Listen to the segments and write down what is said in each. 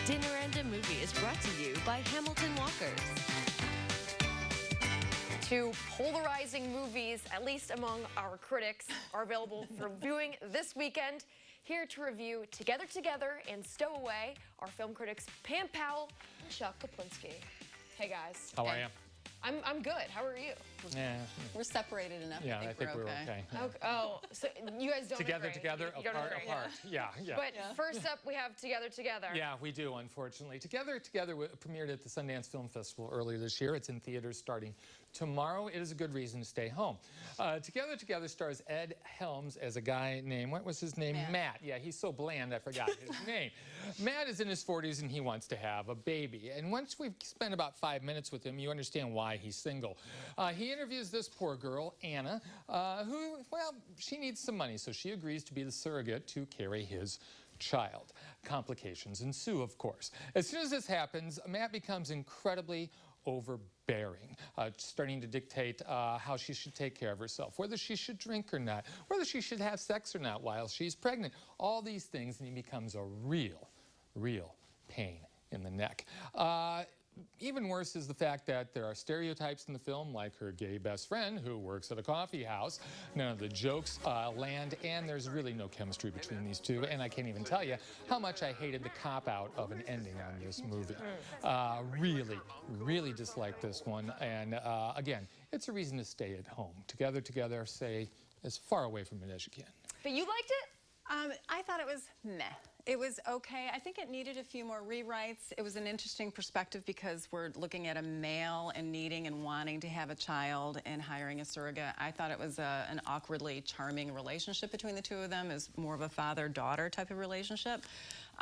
Dinner and a Movie is brought to you by Hamilton Walkers. Two polarizing movies, at least among our critics, are available for viewing this weekend. Here to review Together Together and Stowaway are film critics Pam Powell and Chuck Kaplinsky. Hey guys. How are you? I'm good. How are you? Yeah. We're separated enough. Yeah, I think we're okay. Yeah. Oh, so you guys don't Together, agree. together, You don't apart, agree. apart. Yeah, yeah. But first up, we have Together Together. Yeah, we do, unfortunately. Together Together premiered at the Sundance Film Festival earlier this year. It's in theaters starting tomorrow. It is a good reason to stay home. Together Together stars Ed Helms as a guy named, what was his name? Matt. Yeah, he's so bland I forgot his name. Matt is in his 40s and he wants to have a baby. And once we've spent about 5 minutes with him, you understand why he's single. He interviews this poor girl, Anna, who, well, she needs some money, so she agrees to be the surrogate to carry his child. Complications ensue, of course. As soon as this happens, Matt becomes incredibly overbearing, starting to dictate how she should take care of herself, whether she should drink or not, whether she should have sex or not while she's pregnant. All these things, and he becomes a real pain in the neck. Even worse is the fact that there are stereotypes in the film, like her gay best friend who works at a coffee house. None of the jokes land, and there's really no chemistry between these two. And I can't even tell you how much I hated the cop-out of an ending on this movie. Really dislike this one. And again, it's a reason to stay at home. Together, stay as far away from it as you can. But you liked it? I thought it was meh. It was okay. I think it needed a few more rewrites. It was an interesting perspective because we're looking at a male and needing and wanting to have a child and hiring a surrogate. I thought it was an awkwardly charming relationship between the two of them. Is more of a father-daughter type of relationship.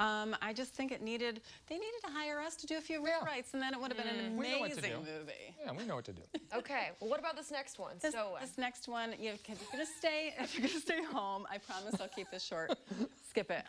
I just think they needed to hire us to do a few rewrites, and then it would have been an amazing movie. Yeah, we know what to do. Okay. Well, what about this next one? This next one, if you're gonna stay home, I promise I'll keep this short. Skip it.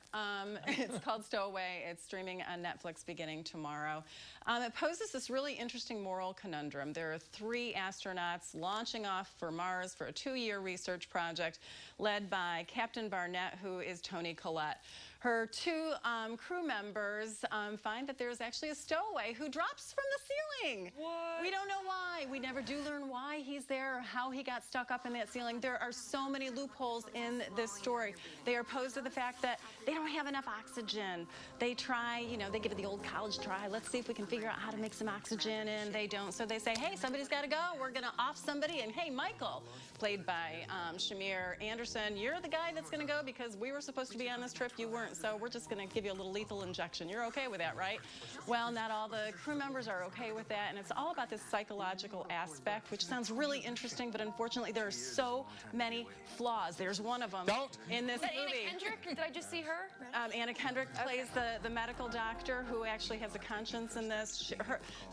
It's called Stowaway. It's streaming on Netflix beginning tomorrow. It poses this really interesting moral conundrum. There are 3 astronauts launching off for Mars for a 2-year research project led by Captain Barnett, who is Toni Collette. Her 2 crew members find that there's actually a stowaway who drops from the ceiling. What? We don't know why. We never do learn why he's there or how he got stuck up in that ceiling. There are so many loopholes in this story. They are opposed to the fact that they don't have enough oxygen. They try, they give it the old college try. Let's see if we can figure out how to make some oxygen, and they don't. So they say, hey, somebody's got to go. We're going to off somebody. And hey, Michael, played by Shamir Anderson, you're the guy that's going to go because we were supposed to be on this trip. You weren't. So we're just going to give you a little lethal injection. You're okay with that, right? Well, not all the crew members are okay with that, and it's all about this psychological aspect, which sounds really interesting, but unfortunately there are so many flaws. There's one of them in this movie. Anna Kendrick? Did I just see her? Anna Kendrick plays the medical doctor who actually has a conscience in this.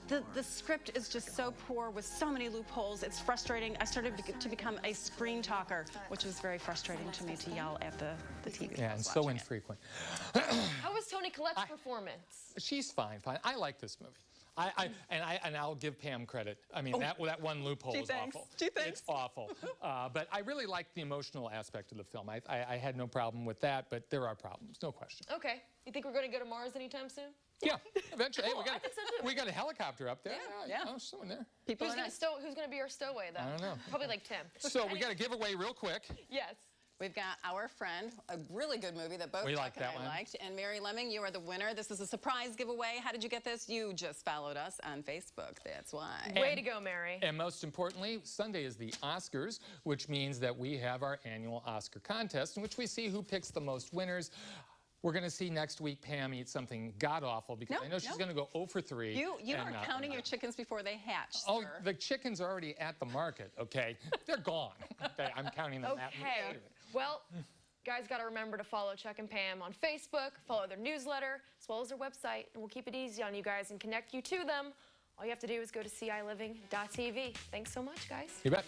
The script is just so poor with so many loopholes. It's frustrating. I started to become a screen talker, which was very frustrating to me to yell at the TV. Yeah, and so infrequent. How was Toni Collette's performance? She's fine. I like this movie. And I'll give Pam credit. I mean, that one loophole is awful. It's awful. But I really liked the emotional aspect of the film. I had no problem with that, but there are problems, no question. Okay. You think we're going to go to Mars anytime soon? Yeah, eventually. Cool. Hey, we got a helicopter up there. Yeah. Someone there. Who's going to be our stowaway, though? I don't know. Probably like Tim. So we got a giveaway real quick. Yes. We've got Our Friend, a really good movie that both Chuck and I liked. And Mary Lemming, you are the winner. This is a surprise giveaway. How did you get this? You just followed us on Facebook. That's why. Way to go, Mary. And most importantly, Sunday is the Oscars, which means that we have our annual Oscar contest in which we see who picks the most winners. We're going to see next week Pam eat something god-awful because I know she's going to go 0 for 3. You are counting your chickens before they hatch, sir. Oh, the chickens are already at the market, okay? They're gone. Okay, I'm counting them. Okay. Well, guys, got to remember to follow Chuck and Pam on Facebook, follow their newsletter, as well as their website, and we'll keep it easy on you guys and connect you to them. All you have to do is go to CILiving.tv. Thanks so much, guys. You bet.